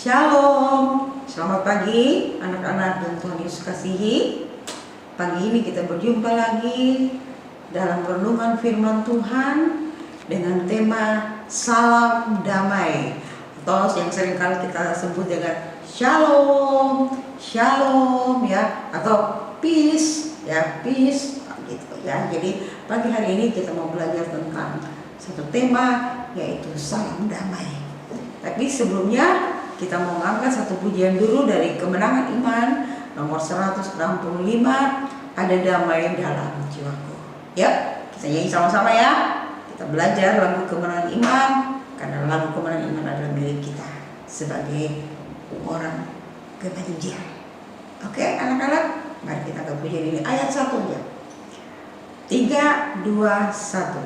Shalom, selamat pagi anak-anak yang Tuhan Yesus kasihi. Pagi ini kita berjumpa lagi dalam renungan firman Tuhan dengan tema Salam Damai, atau yang seringkali kita sebut dengan Shalom, Shalom ya, atau Peace ya, Peace gitu ya. Jadi pagi hari ini kita mau belajar tentang satu tema, yaitu Salam Damai. Tapi sebelumnya kita mau ngangkat satu pujian dulu dari Kemenangan Iman nomor 165, Ada Damai Dalam Jiwaku. Ya, kita nyanyi sama-sama ya. Kita belajar lagu Kemenangan Iman, karena lagu Kemenangan Iman adalah milik kita sebagai orang gereja. Oke anak-anak, mari kita ke pujian ini, ayat 1 aja. 3, 2, 1.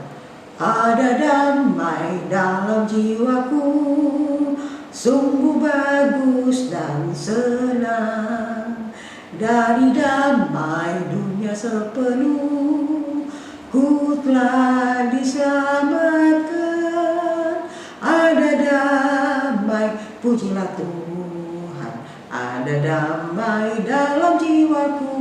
Ada damai dalam jiwaku, sungguh bagus dan senang. Dari damai dunia sepenuh, ku telah diselamatkan. Ada damai, pujilah Tuhan. Ada damai dalam jiwaku,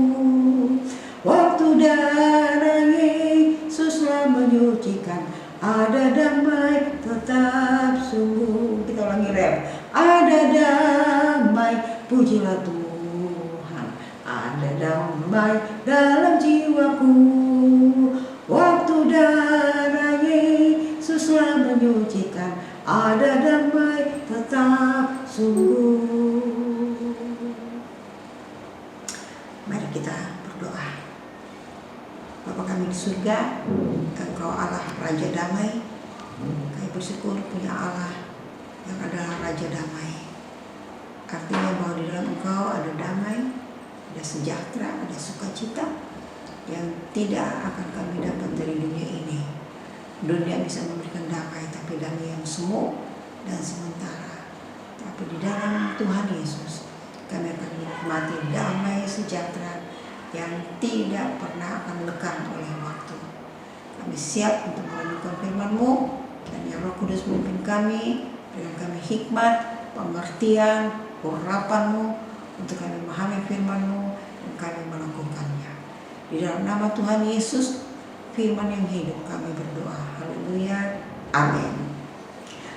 waktu darah Yesuslah menyucikan. Ada damai tetap sungguh. Kita ulangi ref. Ada damai, pujilah Tuhan. Ada damai dalam jiwaku, waktu darah Yesuslah menyucikan. Ada damai tetap sungguh. Mari kita berdoa. Bapa kami di surga, Engkau Allah Raja Damai. Kami bersyukur punya Allah yang adalah Raja Damai. Artinya bahwa di dalam Engkau ada damai, ada sejahtera, ada sukacita yang tidak akan kami dapat dari dunia ini. Dunia bisa memberikan damai, tapi damai yang semu dan sementara. Tapi di dalam Tuhan Yesus kami akan menikmati damai sejahtera yang tidak pernah akan lekang oleh waktu. Kami siap untuk melanjutkan firman-Mu, dan ya Roh Kudus memimpin kami, berikan kami hikmat, pengertian, urapan-Mu untuk kami memahami firman-Mu dan kami melakukannya. Di dalam nama Tuhan Yesus, firman yang hidup, kami berdoa. Haleluya. Amin.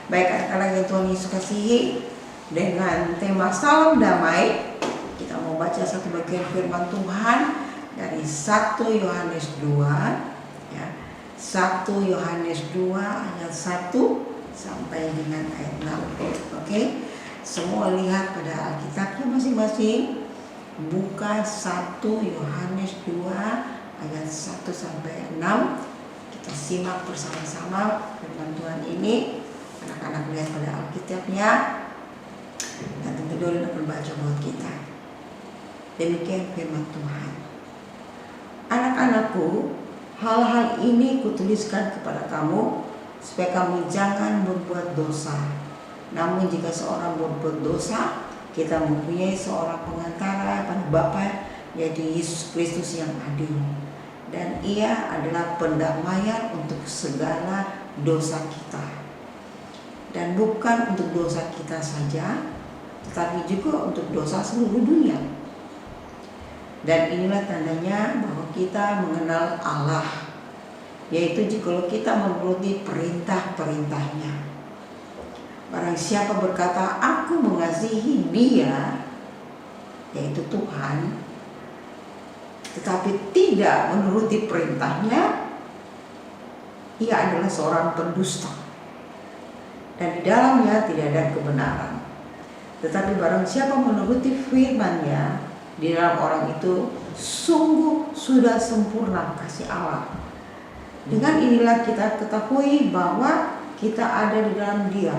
Baik anak-anak yang Tuhan Yesus kasihi, dengan tema Salam Damai, kita mau baca satu bagian firman Tuhan dari 1 Yohanes 2 ya. 1 Yohanes 2 ayat 1 sampai dengan ayat 6. Oke. Semua lihat pada Alkitabnya masing-masing. Buka 1 Yohanes 2 ayat 1 sampai 6. Kita simak bersama-sama firman Tuhan ini. Anak-anak lihat pada Alkitabnya, dan tentu Dorin akan baca buat kita. Demikian firman Tuhan. Anak-anakku, hal-hal ini kutuliskan kepada kamu supaya kamu jangan berbuat dosa. Namun jika seorang berbuat dosa, kita mempunyai seorang pengantara pada Bapa, yaitu Yesus Kristus yang adil. Dan ia adalah pendamaian untuk segala dosa kita. Dan bukan untuk dosa kita saja, tetapi juga untuk dosa seluruh dunia. Dan inilah tandanya bahwa kita mengenal Allah, yaitu jika kita menuruti perintah-perintahnya. Barang siapa berkata, aku mengasihi Dia, yaitu Tuhan, tetapi tidak menuruti perintahnya, ia adalah seorang pendusta, dan di dalamnya tidak ada kebenaran. Tetapi barang siapa menuruti firman-Nya, di dalam orang itu sungguh sudah sempurna kasih Allah. Dengan inilah kita ketahui bahwa kita ada di dalam Dia.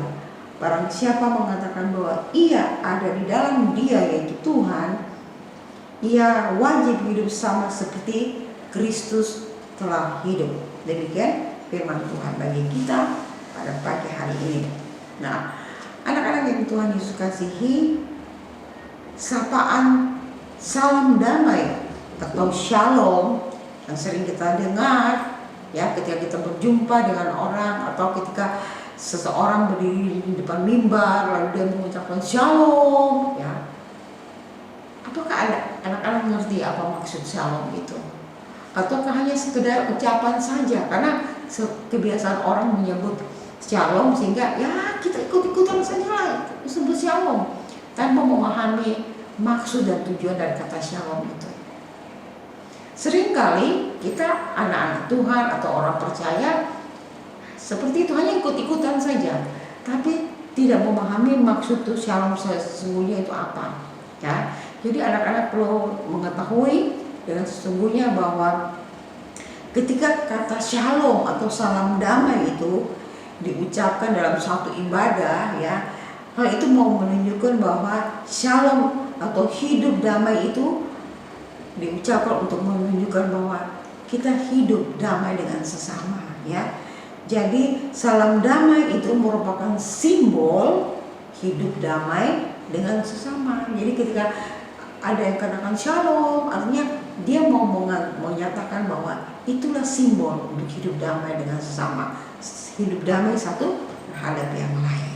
Barang siapa mengatakan bahwa ia ada di dalam Dia, yaitu Tuhan, ia wajib hidup sama seperti Kristus telah hidup. Demikian firman Tuhan bagi kita pada pagi hari ini. Nah, anak-anak yang Tuhan Yesus kasihi, sapaan salam damai atau shalom yang sering kita dengar ya ketika kita berjumpa dengan orang, atau ketika seseorang berdiri di depan mimbar lalu dia mengucapkan shalom, ya. Apakah anak-anak ngerti apa maksud shalom itu? Ataukah hanya sekedar ucapan saja? Karena kebiasaan orang menyebut shalom sehingga ya kita ikut-ikutan saja lah sebut shalom tanpa memahami maksud dan tujuan dari kata shalom itu. Seringkali kita anak-anak Tuhan atau orang percaya seperti itu, hanya ikut-ikutan saja, tapi tidak memahami maksud tuh shalom sesungguhnya itu apa, ya. Jadi anak-anak perlu mengetahui dengan sesungguhnya bahwa ketika kata shalom atau salam damai itu diucapkan dalam suatu ibadah, ya, hal itu mau menunjukkan bahwa shalom atau hidup damai itu diucapkan untuk menunjukkan bahwa kita hidup damai dengan sesama, ya. Jadi salam damai itu merupakan simbol hidup damai dengan sesama. Jadi ketika ada yang katakan shalom, artinya dia mau menyatakan bahwa itulah simbol untuk hidup damai dengan sesama, hidup damai satu terhadap yang lain.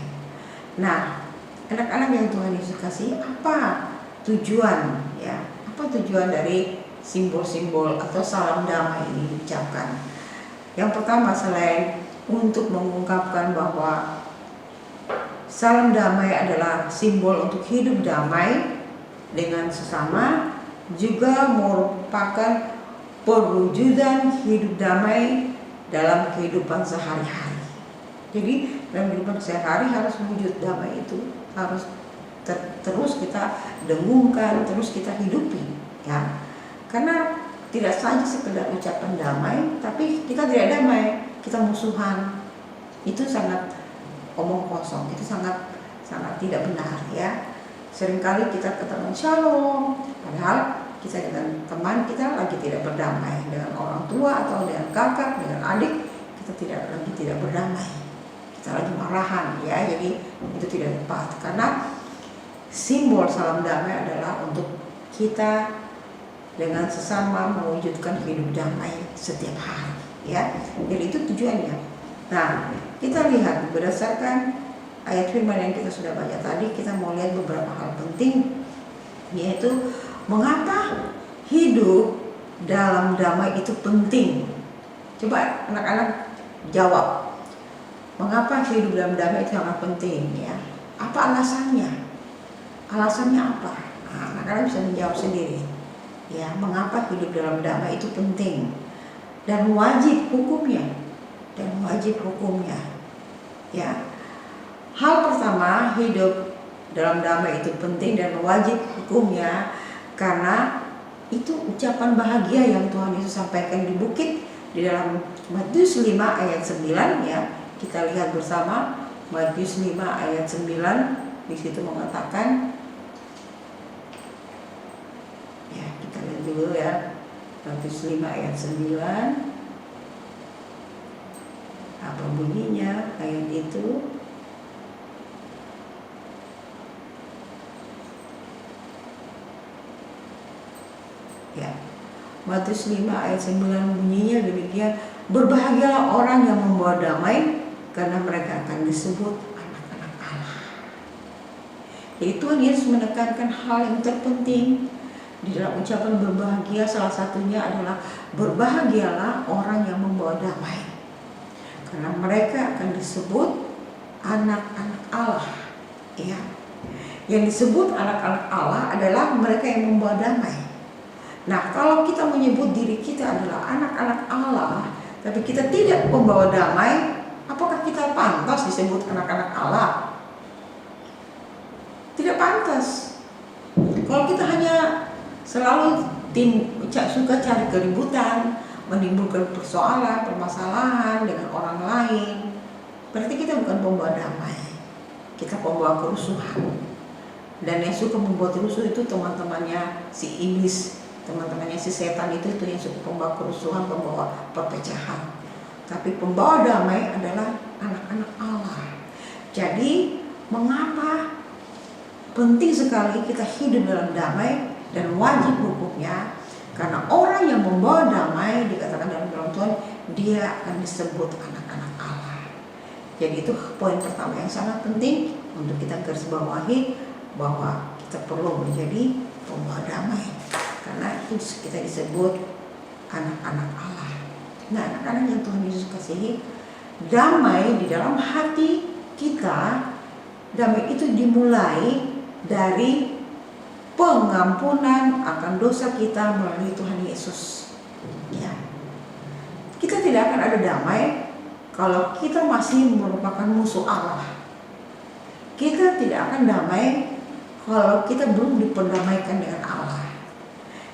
Nah, anak-anak yang Tuhan Yesus kasih, apa tujuan, ya? Apa tujuan dari simbol-simbol atau salam damai ini diucapkan? Yang pertama, selain untuk mengungkapkan bahwa salam damai adalah simbol untuk hidup damai dengan sesama, juga merupakan perwujudan hidup damai dalam kehidupan sehari-hari. Jadi dalam kehidupan sehari-hari harus wujud damai itu, harus terus kita dengungkan, terus kita hidupi, ya. Karena tidak saja sekedar ucapan damai, tapi kita tidak damai, kita musuhan. Itu sangat omong kosong, itu sangat tidak benar, ya. Seringkali kita katakan shalom, padahal kita dengan teman kita lagi tidak berdamai, dengan orang tua atau dengan kakak, dengan adik, kita tidak berdamai, kita lagi marahan, ya. Jadi itu tidak tepat, karena simbol salam damai adalah untuk kita dengan sesama mewujudkan hidup damai setiap hari, ya. Jadi itu tujuannya. Nah, kita lihat berdasarkan ayat firman yang kita sudah baca tadi, kita mau lihat beberapa hal penting, yaitu mengapa hidup dalam damai itu penting. Coba anak-anak jawab, mengapa hidup dalam damai itu sangat penting, ya? Apa alasannya? Alasannya apa? Nah, anak-anak bisa menjawab sendiri, ya. Mengapa hidup dalam damai itu penting dan wajib hukumnya, ya. Hal pertama, hidup dalam damai itu penting dan wajib hukumnya karena itu ucapan bahagia yang Tuhan Yesus sampaikan di bukit di dalam Matius 5 ayat 9, ya. Kita lihat bersama Matius 5 ayat 9, di situ mengatakan, ya, kita lihat dulu, ya. Matius 5 ayat 9. Apa bunyinya ayat itu? Ya, Matius 5 ayat 9 bunyinya demikian, berbahagialah orang yang membawa damai karena mereka akan disebut anak-anak Allah. Jadi Tuhan Yesus menekankan hal yang terpenting di dalam ucapan berbahagia, salah satunya adalah berbahagialah orang yang membawa damai karena mereka akan disebut anak-anak Allah, ya. Yang disebut anak-anak Allah adalah mereka yang membawa damai. Nah, kalau kita menyebut diri kita adalah anak-anak Allah, tapi kita tidak membawa damai, apakah kita pantas disebut anak-anak Allah? Tidak pantas. Kalau kita hanya selalu suka cari keributan, menimbulkan persoalan, permasalahan dengan orang lain, berarti kita bukan pembawa damai, kita pembawa kerusuhan. Dan yang suka membuat rusuh itu teman-temannya si iblis, teman-temannya si setan itu yang suka pembawa kerusuhan, pembawa perpecahan. Tapi pembawa damai adalah anak-anak Allah. Jadi mengapa penting sekali kita hidup dalam damai dan wajib hukumnya? Karena orang yang membawa damai dikatakan dalam firman Tuhan, dia akan disebut anak-anak Allah. Jadi itu poin pertama yang sangat penting untuk kita garis bawahi, bahwa kita perlu menjadi pembawa damai, karena itu kita disebut anak-anak Allah. Nah, anak-anak yang Tuhan Yesus kasihi, damai di dalam hati kita, damai itu dimulai dari pengampunan akan dosa kita melalui Tuhan Yesus. Ya. Kita tidak akan ada damai kalau kita masih merupakan musuh Allah. Kita tidak akan damai kalau kita belum diperdamaikan dengan Allah.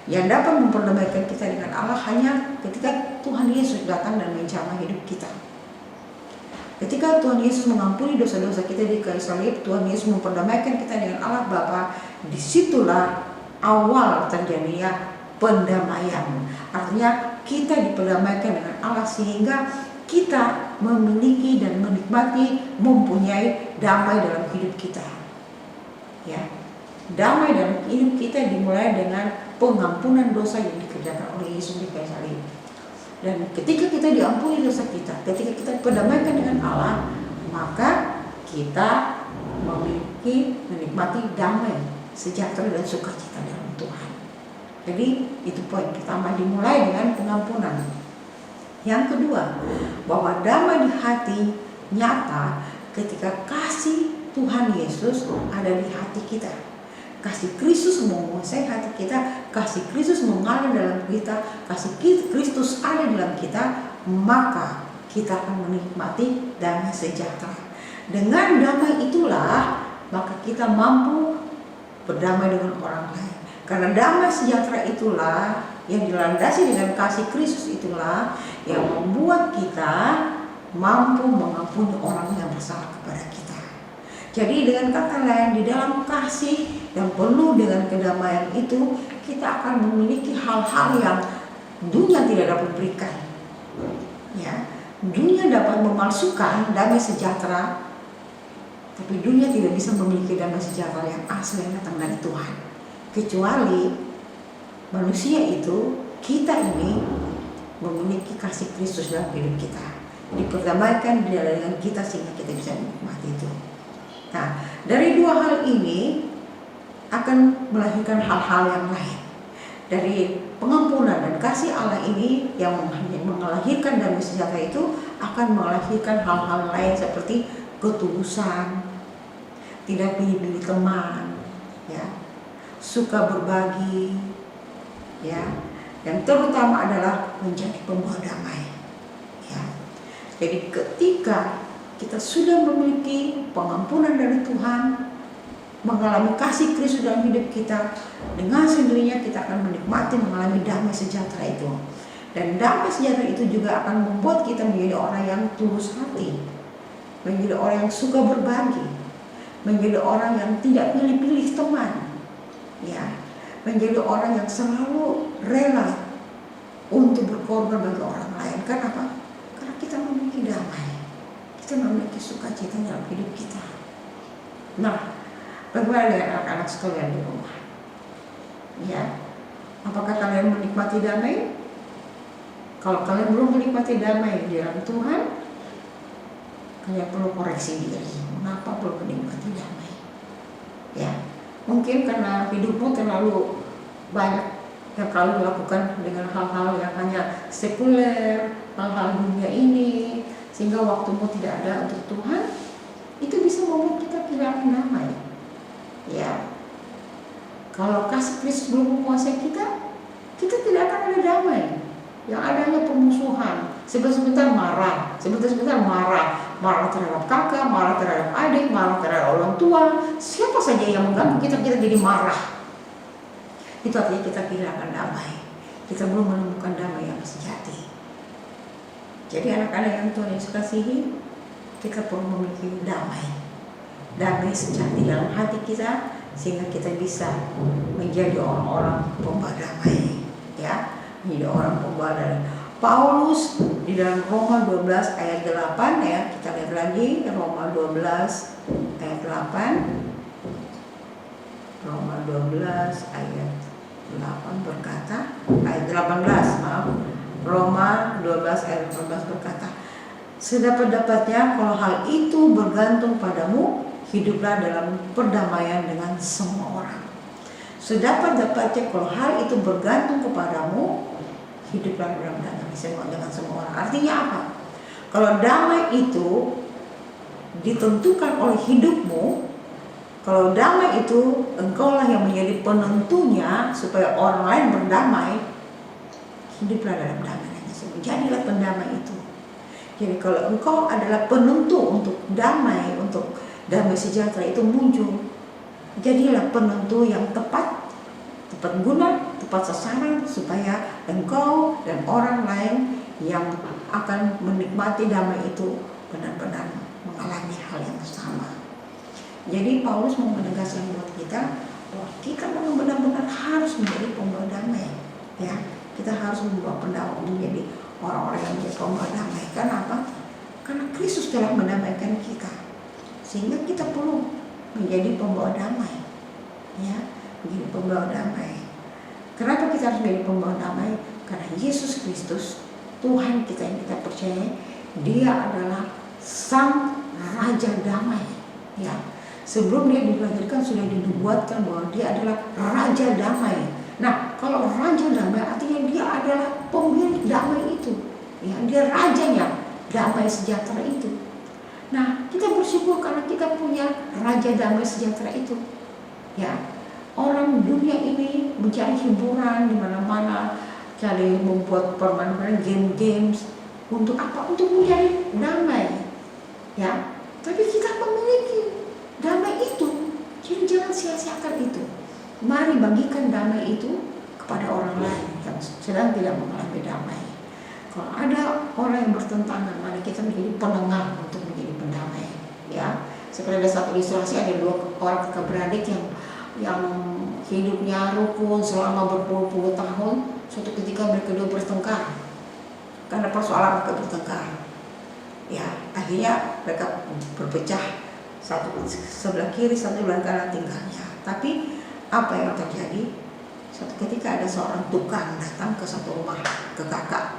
Yang dapat memperdamaikan kita dengan Allah hanya ketika Tuhan Yesus datang dan menjamah hidup kita. Ketika Tuhan Yesus mengampuni dosa-dosa kita di kayu salib, Tuhan Yesus memperdamaikan kita dengan Allah Bapa. Disitulah awal terjadinya pendamaian. Artinya kita diperdamaikan dengan Allah sehingga kita memiliki dan menikmati, mempunyai damai dalam hidup kita. Ya, damai dalam hidup kita dimulai dengan pengampunan dosa yang dikerjakan oleh Yesus di kayu salib. Dan ketika kita diampuni dosa kita, ketika kita diperdamaikan dengan Allah, maka kita memiliki, menikmati damai, sejahtera dan sukacita dalam Tuhan. Jadi itu poin pertama, dimulai dengan pengampunan. Yang kedua, bahwa damai di hati nyata ketika kasih Tuhan Yesus ada di hati kita. Kasih Kristus menguasai hati kita, kasih Kristus mengalir dalam kita, kasih Kristus ada dalam kita, maka kita akan menikmati damai sejahtera. Dengan damai itulah maka kita mampu berdamai dengan orang lain. Karena damai sejahtera itulah yang dilandasi dengan kasih Kristus, itulah yang membuat kita mampu mengampuni orang yang bersalah kepada kita. Jadi dengan kata lain, di dalam kasih yang penuh dengan kedamaian itu, kita akan memiliki hal-hal yang dunia tidak dapat berikan. Ya, dunia dapat memalsukan damai sejahtera, tapi dunia tidak bisa memiliki damai sejahtera yang asli yang datang dari Tuhan. Kecuali manusia itu, kita ini memiliki kasih Kristus dalam hidup kita, diperdamaikan dengan kita sehingga kita bisa menikmati itu. Nah, dari dua hal ini akan melahirkan hal-hal yang lain. Dari pengampunan dan kasih Allah ini yang melahirkan damai sejahtera itu akan melahirkan hal-hal lain seperti ketulusan, tidak pilih-pilih teman, ya, suka berbagi, ya, dan terutama adalah menjadi pembawa damai. Ya. Jadi ketika kita sudah memiliki pengampunan dari Tuhan, mengalami kasih Kristus dalam hidup kita, dengan sendirinya kita akan menikmati, mengalami damai sejahtera itu. Dan damai sejahtera itu juga akan membuat kita menjadi orang yang tulus hati, menjadi orang yang suka berbagi, menjadi orang yang tidak pilih-pilih teman, ya, menjadi orang yang selalu rela untuk berkorban bagi orang lain. Kenapa? Karena kita memiliki damai. Kita memiliki sukacita dalam hidup kita. Nah, bagaimana dengan anak-anak sekalian di rumah? Ya, apakah kalian menikmati damai? Kalau kalian belum menikmati damai di dalam Tuhan, kalian perlu koreksi diri. Mengapa belum menikmati damai? Ya, mungkin karena hidupmu terlalu banyak yang kalian lakukan dengan hal-hal yang hanya sekuler, hal-hal dunia ini, sehingga waktumu tidak ada untuk Tuhan. Itu bisa membuat kita kehilangan damai. Ya, kalau kasih Kristus belum menguasai kita, kita tidak akan ada damai. Yang ada hanya pemusuhan. Sebentar-sebentar marah, sebentar-sebentar marah terhadap kakak, marah terhadap adik, marah terhadap orang tua. Siapa saja yang mengganggu kita jadi marah. Itu artinya kita kehilangan damai. Kita belum menemukan damai yang sejati. Jadi anak-anak yang Tuhan Yesus kasihi, kita perlu memiliki damai sejati dalam hati kita, sehingga kita bisa menjadi orang-orang pembawa damai, ya, menjadi orang pembawa damai. Paulus di dalam Roma 12 ayat 8, ya, kita lihat lagi Roma 12 ayat 8. Roma 12 ayat 8 berkata, ayat 18, maaf. Roma 12 ayat 18 berkata, Sedapat-dapatnya kalau hal itu bergantung padamu, hiduplah dalam perdamaian dengan semua orang. Sedapat-dapatnya kalau hal itu bergantung kepadamu, hiduplah dalam damai dengan semua orang. Artinya apa? Kalau damai itu ditentukan oleh hidupmu, kalau damai itu engkaulah yang menjadi penentunya supaya orang lain berdamai, hiduplah dalam damai dengan semua. Jadilah pendamai itu. Jadi kalau engkau adalah penentu untuk damai sejahtera itu muncul, jadilah penentu yang tepat guna, tepat sasaran, supaya engkau dan orang lain yang akan menikmati damai itu benar-benar mengalami hal yang sama. Jadi Paulus mau menegaskan buat kita bahwa kita memang benar-benar harus menjadi pembawa damai, ya. Kita harus membawa pendamai, menjadi orang-orang yang menjadi pembawa damai. Kenapa? Karena Kristus telah mendamaikan kita, sehingga kita perlu menjadi pembawa damai, ya, menjadi pembawa damai. Kenapa kita harus menjadi pembawa damai? Karena Yesus Kristus, Tuhan kita yang kita percaya, Dia adalah Sang Raja Damai, ya. Sebelum Dia dilahirkan sudah dinubuatkan bahwa Dia adalah Raja Damai. Nah, kalau Raja Damai artinya Dia adalah pemilik damai itu, ya. Dia rajanya damai sejahtera itu. Nah, kita bersyukur karena kita punya Raja Damai sejahtera itu, ya. Orang dunia ini mencari hiburan di mana-mana, cari membuat permainan game-games untuk apa? Untuk mencari damai, ya. Tapi kita memiliki damai itu, jadi jangan sia-siakan itu. Mari bagikan damai itu kepada orang lain yang sedang tidak mengalami damai. Kalau ada orang yang bertentangan, mari kita menjadi penengah untuk menjadi pendamai, ya. Seperti ada satu ilustrasi, ada dua orang kakak beradik yang hidupnya rukun selama berpuluh-puluh tahun. Suatu ketika mereka dua bertengkar karena persoalan mereka bertengkar, ya. Akhirnya mereka berpecah, satu sebelah kiri, satu sebelah kanan tinggalnya. Tapi apa yang terjadi? Suatu ketika ada seorang tukang datang ke satu rumah ke kakak.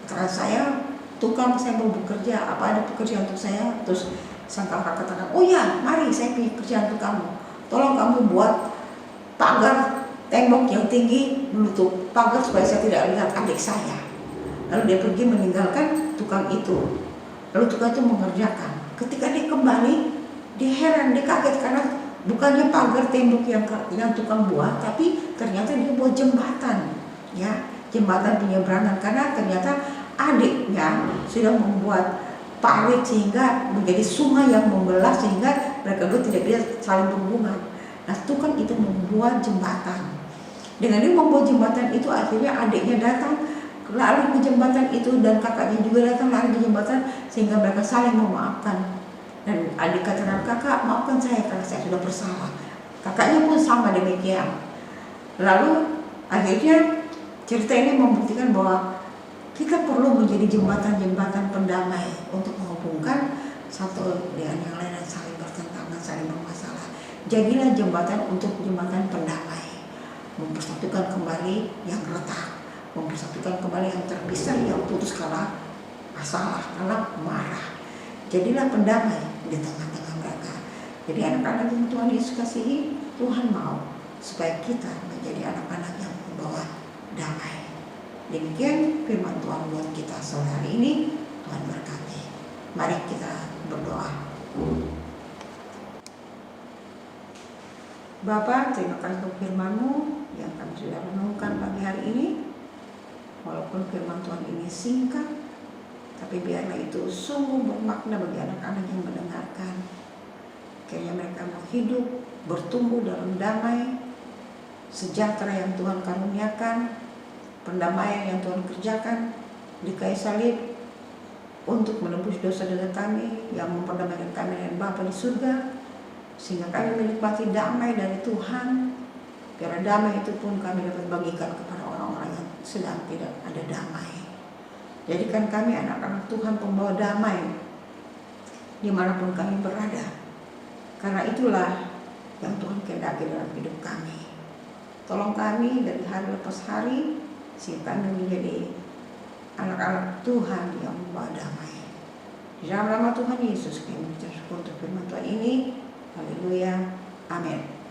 Kata saya, tukang, saya mau bekerja, apa ada pekerjaan untuk saya? Terus sang kakak katakan, oh ya, mari saya punya kerjaan untuk kamu. Tolong kamu buat pagar tembok yang tinggi menutup pagar supaya saya tidak lihat adik saya. Lalu dia pergi meninggalkan tukang itu. Lalu tukang itu mengerjakan. Ketika dia kembali, dia heran, dia kaget karena bukannya pagar tembok yang tukang buat, tapi ternyata dia buat jembatan, ya, jembatan penyeberangan. Karena ternyata adiknya sudah membuat parit sehingga menjadi sungai yang membelah, sehingga mereka berdua tidak bisa saling berhubungan. Nah, tukang itu membuat jembatan. Dengan dia membuat jembatan itu, akhirnya adiknya datang lalu ke jembatan itu, dan kakaknya juga datang lalu ke jembatan, sehingga mereka saling memaafkan. Dan adik katakan, kakak maafkan saya karena saya sudah bersalah. Kakaknya pun sama demikian. Lalu akhirnya cerita ini membuktikan bahwa kita perlu menjadi jembatan-jembatan pendamai untuk menghubungkan satu dengan yang lain dan saling bertentangan, saling bermasalah. Jadilah jembatan untuk jembatan pendamai, mempersatukan kembali yang retak, mempersatukan kembali yang terpisah, yang putus karena masalah, karena marah. Jadilah pendamai di tengah-tengah mereka. Jadi anak-anak yang Tuhan Yesus kasihi, Tuhan mau supaya kita menjadi anak-anak yang membawa damai. Demikian firman Tuhan buat kita sore hari ini. Tuhan berkati. Mari kita berdoa. Bapa, terima kasih untuk firman-Mu yang kami sudah renungkan pagi hari ini. Walaupun firman Tuhan ini singkat, tapi biarlah itu sungguh bermakna bagi anak-anak yang mendengarkan. Kiranya mereka mau hidup, bertumbuh dalam damai, sejahtera yang Tuhan karuniakan, pendamaian yang Tuhan kerjakan di kayu salib untuk menebus dosa-dosa kami, yang memperdamaikan kami dengan Bapa di surga, sehingga kami menikmati damai dari Tuhan. Biar damai itu pun kami dapat bagikan kepada orang-orang yang sedang tidak ada damai. Jadikan kami anak-anak Tuhan pembawa damai dimanapun kami berada. Karena itulah yang Tuhan kehendaki dalam hidup kami. Tolong kami dari hari lepas hari, sehingga kami menjadi anak-anak Tuhan yang membawa damai. Di dalam nama Tuhan Yesus kami mengucap syukur untuk firman Tuhan ini. Haleluya. Amin.